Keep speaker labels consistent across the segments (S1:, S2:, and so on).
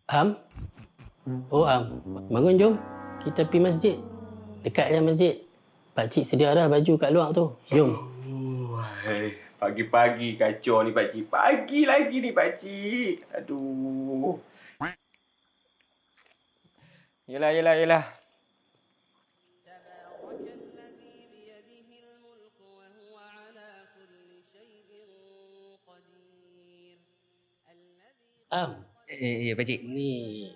S1: Am? Oh Am, bangun jom. Kita pergi masjid. Dekat je masjid. Pakcik sedia dah baju kat luar tu. Jom.
S2: Pagi-pagi kacau ni pakcik. Pagi lagi ni pakcik. Aduh. Yelah.
S1: Am,
S3: Ya, pakcik.
S1: ni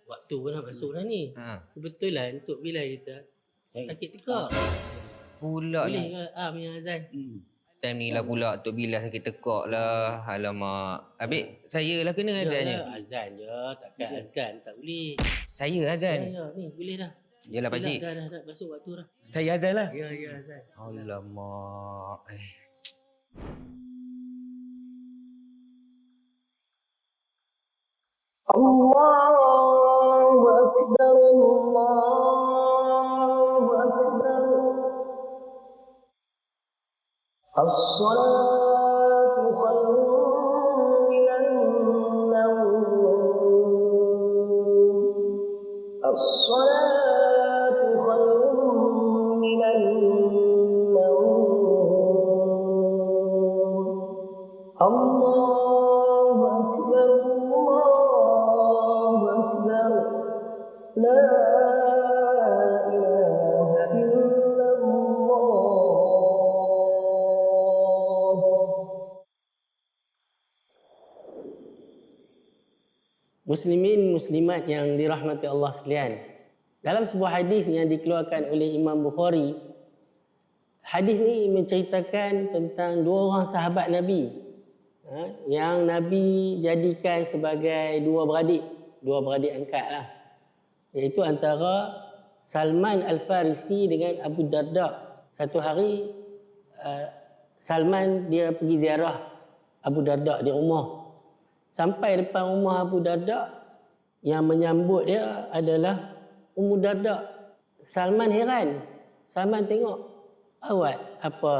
S1: waktu pun nak masuk dah ni. Kebetulan untuk bila kita sakit tekak.
S3: Pula
S1: Boleh
S3: lah.
S1: ke Am yang azan?
S3: Time ni lah pula Tok Bilal sakit tekak lah. Alamak. Habis saya lah kena azannya.
S1: Azan je, takkan azan tak boleh.
S3: Saya azan.
S1: Ya, ni boleh dah.
S3: Yalah pakcik.
S1: Dah masuk waktu dah.
S3: Saya azan lah.
S1: Ya, azan.
S3: Alamak.
S4: الله أكبر الله أكبر الصلاة خير من النوم الصلاة خير من النوم الله أكبر الله أكبر لا إله إلا الله.
S1: Muslimin muslimat yang dirahmati Allah sekalian. Dalam sebuah hadis yang dikeluarkan oleh Imam Bukhari, hadis ni menceritakan tentang dua orang sahabat Nabi yang Nabi jadikan sebagai dua beradik angkat lah. Iaitu antara Salman Al-Farisi dengan Abu Darda. Satu hari Salman dia pergi ziarah Abu Darda di rumah. Sampai depan rumah Abu Darda, yang menyambut dia adalah Ummu Darda. Salman heran. Salman tengok, awak apa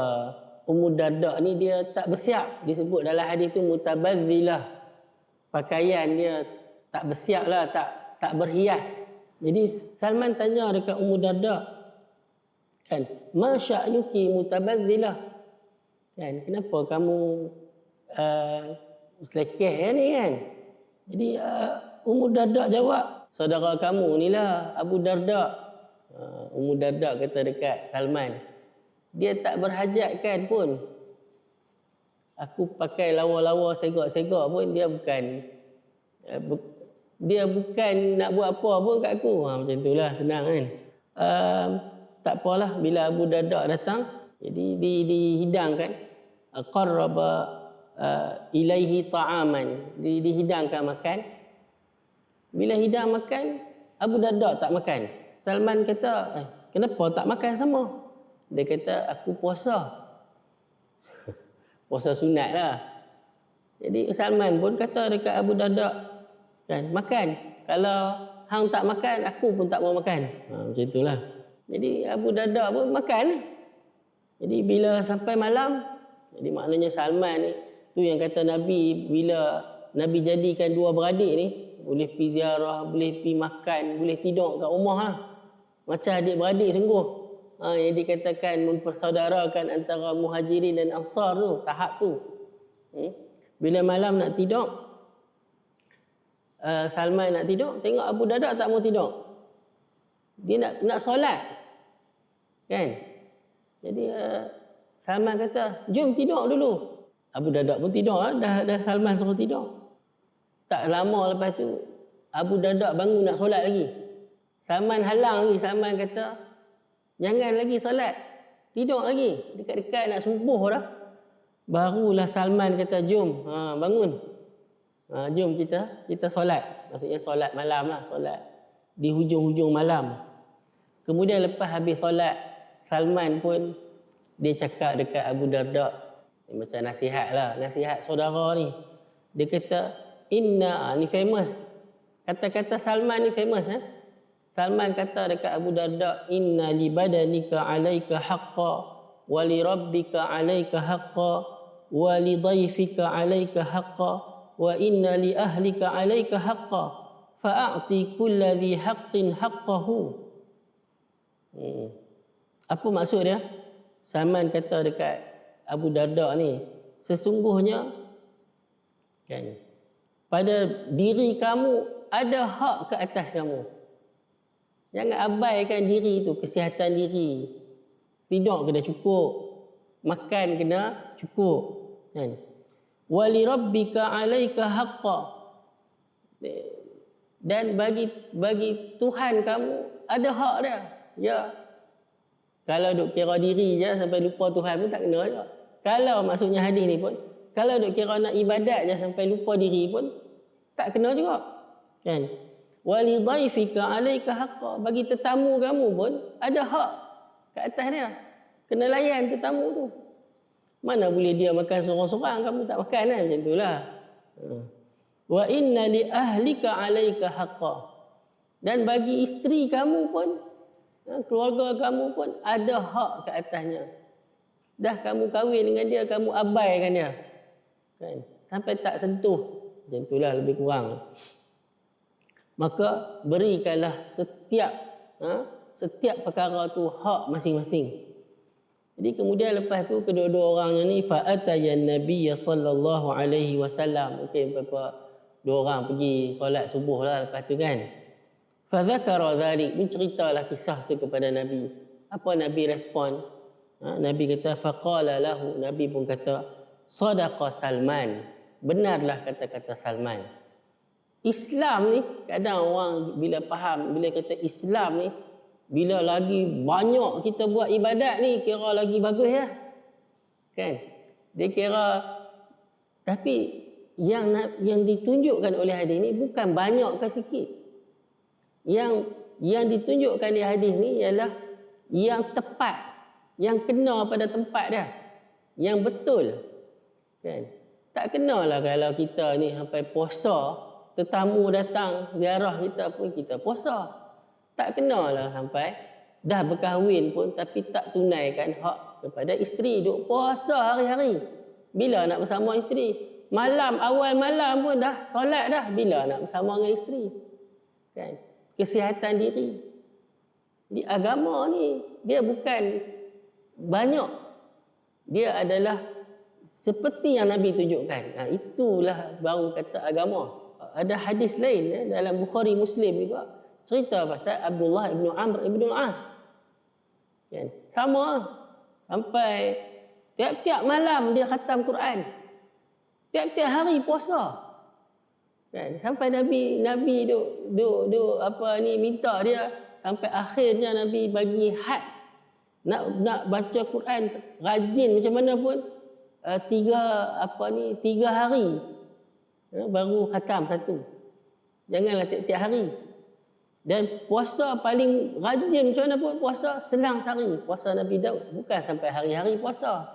S1: Ummu Darda ni dia tak bersiap. Disebut dalam hadis tu mutabadzilah. Pakaian dia tak bersiap lah, tak berhias. Jadi Salman tanya dekat Ummu Darda, kan, ma sya'nuki mutabadzilah? Kan, kenapa kamu selekeh ni kan? Jadi Ummu Darda jawab, saudara kamu ni lah Abu Darda. Ummu Darda kata dekat Salman, dia tak berhajat kan pun. Aku pakai lawa-lawa segak-segak pun dia bukan nak buat apa pun kat aku. Macam itulah, senang kan. Tak apalah, bila Abu Darda datang, jadi dihidangkan, qarraba ilaihi ta'aman, dihidangkan makan. Bila hidang makan, Abu Darda tak makan. Salman kata, kenapa tak makan sama? Dia kata, aku puasa. Puasa sunat lah. Jadi Salman pun kata dekat Abu Darda, kan, makan. Kalau hang tak makan, aku pun tak mau makan. Macam itulah. Jadi Abu Darda pun makan. Jadi bila sampai malam, jadi maknanya Salman ni, tu yang kata Nabi, bila Nabi jadikan dua beradik ni, boleh pergi ziarah, boleh pergi makan, boleh tidur kat rumah lah. Macam adik-beradik sungguh. Yang dikatakan mempersaudarakan antara Muhajirin dan Ansar tu, tahap tu. Bila malam nak tidur, Salman nak tidur, tengok Abu Darda tak mau tidur. Dia nak solat. Kan? Jadi Salman kata, jom tidur dulu. Abu Darda pun tidur lah, dah Salman suruh tidur. Tak lama lepas tu, Abu Darda bangun nak solat lagi. Salman halang lagi. Salman kata, jangan lagi solat. Tidur lagi. Dekat-dekat nak subuh dah. Barulah Salman kata, jom, bangun. Jom kita solat. Maksudnya solat malam lah. Solat di hujung-hujung malam. Kemudian lepas habis solat, Salman pun dia cakap dekat Abu Darda. Macam nasihat lah. Nasihat saudara ni. Dia kata, ni famous. Kata-kata Salman ni famous. Salman kata dekat Abu Darda, inna li badanika alaika haqqa wa li rabbika alaika haqqa wa li dhaifika alaika haqqa wa inna li ahlika alaika haqqa fa'ati kulla dhi haqqin haqqahu. Apa maksud dia? Salman kata dekat Abu Darda ni, sesungguhnya kan, pada diri kamu ada hak ke atas kamu. Jangan abaikan diri tu, kesihatan diri. Tidur kena cukup, makan kena cukup, kan? Wa li rabbika alaika haqqa. Dan bagi Tuhan kamu ada hak dia. Ya. Kalau duk kira diri je sampai lupa Tuhan pun tak kena juga. Kalau maksudnya hadis ni pun, kalau duk kira nak ibadat je sampai lupa diri pun tak kena juga. Kan? Wa li dhaifika alaika haqqa. Bagi tetamu kamu pun ada hak ke atas dia. Kena layan tetamu tu. Mana boleh dia makan sorang-sorang kamu tak makan kan, macam itulah. Wa inna li ahlika alaika haqqa. Dan bagi isteri kamu pun, keluarga kamu pun ada hak ke atasnya. Dah kamu kahwin dengan dia, kamu abaikan dia. Kan? Sampai tak sentuh. Macam itulah lebih kurang. Maka berikanlah setiap perkara tu hak masing-masing. Jadi kemudian lepas tu kedua-dua orangnya ni fa'atayan Nabi sallallahu alaihi wasallam. Mungkin dua orang pergi solat subuh lah lepas tu kan. Fadzakara dzalik, menceritalah kisah tu kepada Nabi. Apa Nabi respon? Nabi kata faqala lahu, Nabi pun kata sadaqa Salman. Benarlah kata-kata Salman. Islam ni kadang orang bila faham, bila kata Islam ni, bila lagi banyak kita buat ibadat ni kira lagi bagus ya. Kan? Dia kira, tapi yang ditunjukkan oleh hadis ni bukan banyak ke sikit. Yang ditunjukkan di hadis ni ialah yang tepat, yang kena pada tempat dia, yang betul. Kan? Tak kenalah kalau kita ni sampai puasa, tetamu datang ziarah kita pun kita puasa. Tak kenalah sampai dah berkahwin pun tapi tak tunaikan hak kepada isteri. Duk puasa hari-hari. Bila nak bersama isteri? Malam, awal malam pun dah solat dah. Bila nak bersama dengan isteri? Kan? Kesihatan diri. Jadi agama ni dia bukan banyak. Dia adalah seperti yang Nabi tunjukkan. Itulah baru kata agama. Ada hadis lain dalam Bukhari Muslim juga cerita pasal Abdullah ibn Amr ibn As. Kan? Sama. Sampai tiap-tiap malam dia khatam Quran. Tiap-tiap hari puasa. Kan? Sampai Nabi minta dia sampai akhirnya Nabi bagi had nak baca Quran rajin macam mana pun 3 hari baru khatam satu. Janganlah tiap-tiap hari. Dan puasa paling rajin macam mana pun puasa selang sehari. Puasa Nabi Daud. Bukan sampai hari-hari puasa.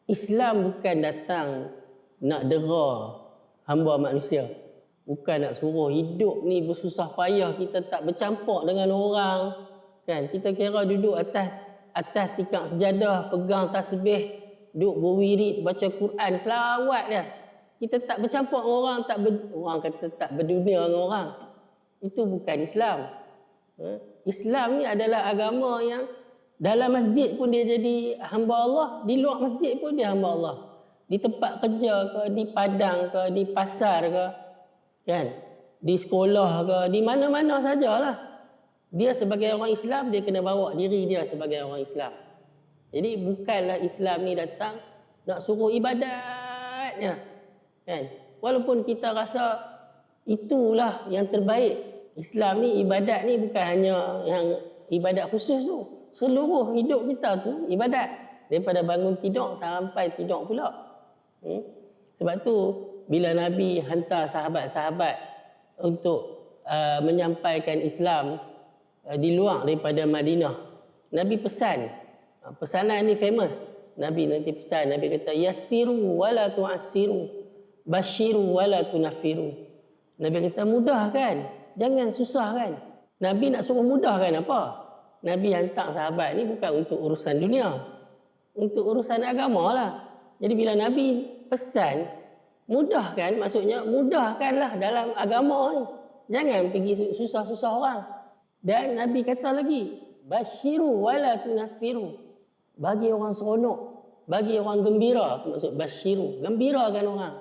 S1: Islam bukan datang nak dera hamba manusia. Bukan nak suruh hidup ni bersusah payah. Kita tak bercampur dengan orang. Kan? Kita kira duduk atas tikar sejadah. Pegang tasbih. Duduk berwirid. Baca Quran. Selawat dia. Kita tak bercampur orang. Orang kata tak berdunia dengan orang. Itu bukan Islam. Islam ni adalah agama yang dalam masjid pun dia jadi hamba Allah, di luar masjid pun dia hamba Allah. Di tempat kerja ke, di padang ke, di pasar ke, kan? Di sekolah ke, di mana-mana sajalah. Dia sebagai orang Islam, dia kena bawa diri dia sebagai orang Islam. Jadi bukanlah Islam ni datang nak suruh ibadatnya. Kan? Walaupun kita rasa itulah yang terbaik. Islam ni, ibadat ni bukan hanya yang ibadat khusus tu. Seluruh hidup kita tu ibadat. Daripada bangun tidur sampai tidur pula. Sebab tu bila Nabi hantar sahabat-sahabat untuk menyampaikan Islam di luar daripada Madinah, Nabi pesan. Pesanan ni famous. Nabi nanti pesan, Nabi kata yassiru wala tu'assiru, basyiru wala tunaffiru. Nabi kata mudahkan, jangan susahkan. Nabi nak suruh mudahkan apa? Nabi hantar sahabat ni bukan untuk urusan dunia. Untuk urusan agama lah. Jadi bila Nabi pesan, mudahkan, maksudnya mudahkanlah dalam agama ni. Jangan pergi susah-susah orang. Dan Nabi kata lagi, basyiru wala tunaffiru. Bagi orang seronok, bagi orang gembira, maksud basyiru, gembirakan orang.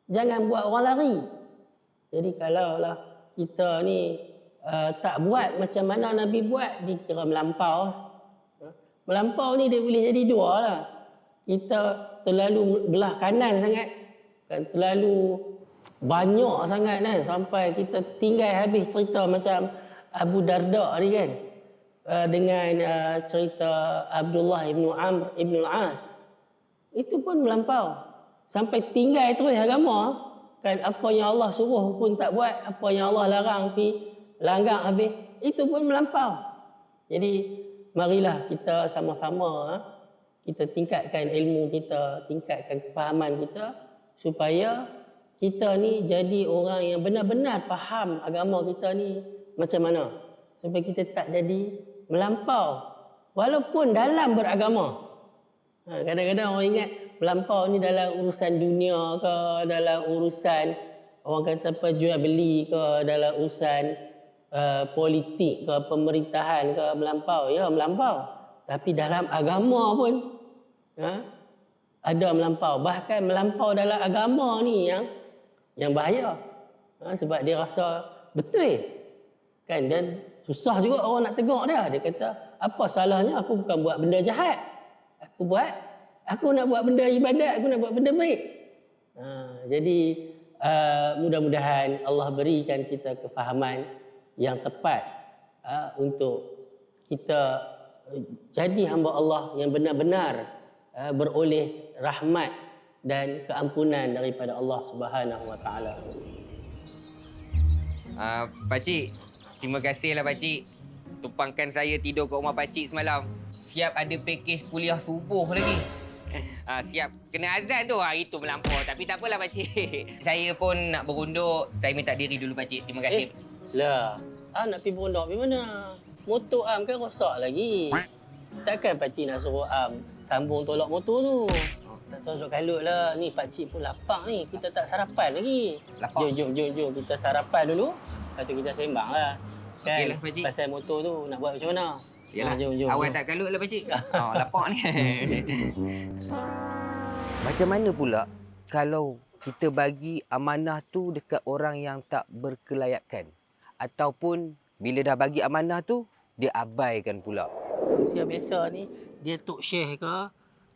S1: Jangan buat orang lari. Jadi kalaulah kita ni tak buat macam mana Nabi buat, dikira melampau. Melampau ni dia boleh jadi dua lah. Kita terlalu belah kanan sangat, kan, terlalu banyak sangat kan, sampai kita tinggal habis cerita macam Abu Darda ni kan, dengan cerita Abdullah ibnu Amr ibnu Al-As. Itu pun melampau. Sampai tinggal terus agama. Kan, apa yang Allah suruh pun tak buat, apa yang Allah larang pi langgar habis, itu pun melampau. Jadi marilah kita sama-sama kita tingkatkan ilmu kita, tingkatkan kefahaman kita supaya kita ni jadi orang yang benar-benar faham agama kita ni macam mana. Supaya kita tak jadi melampau walaupun dalam beragama. Kadang-kadang orang ingat melampau ni dalam urusan dunia ke, dalam urusan orang kata apa, jual beli ke, dalam urusan politik ke, pemerintahan ke, melampau. Ya, melampau. Tapi dalam agama pun ada melampau. Bahkan melampau dalam agama ni yang bahaya. Sebab dia rasa betul. Kan, dan susah juga orang nak tegur dia. Dia kata, apa salahnya aku bukan buat benda jahat. Aku nak buat benda ibadat, aku nak buat benda baik. Jadi mudah-mudahan Allah berikan kita kefahaman yang tepat untuk kita jadi hamba Allah yang benar-benar beroleh rahmat dan keampunan daripada Allah Subhanahu Wa Taala.
S3: Pakcik, terima kasihlah pakcik. Tumpangkan saya tidur kat rumah pakcik semalam. Siap ada pakej kuliah subuh lagi. Siap. Kena azan tu. Itu melampau. Tapi tak apalah pakcik. Saya pun nak berunduk. Saya minta diri dulu pakcik. Terima kasih.
S1: Lah, nak pergi berunduk pergi mana? Motor Am kan rosak lagi. Takkan pakcik nak suruh Am sambung tolak motor tu? Tak tahu kalut lah. Ni pakcik pun lapar ni. Kita tak sarapan lagi.
S3: Lapar?
S1: Jom. Kita sarapan dulu. Lepas tu kita sembang lah. Kan?
S3: Okeylah pakcik.
S1: Pasal motor tu nak buat macam mana?
S3: Yalah,
S1: jom.
S3: awal tak kalut lah pakcik. Lapar ni. Macam mana pula kalau kita bagi amanah tu dekat orang yang tak berkelayakan? Ataupun bila dah bagi amanah tu, dia abaikan pula?
S1: Manusia biasa ni, dia tok syekh ke,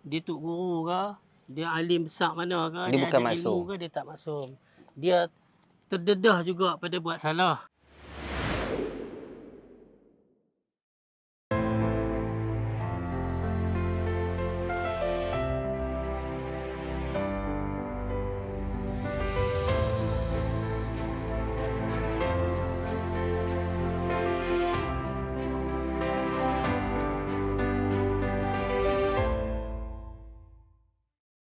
S1: dia tok guru ke, dia alim besar mana ke,
S3: Dia bukan
S1: ada
S3: maksum.
S1: ilmu ke, dia tak maksum. Dia terdedah juga pada buat salah.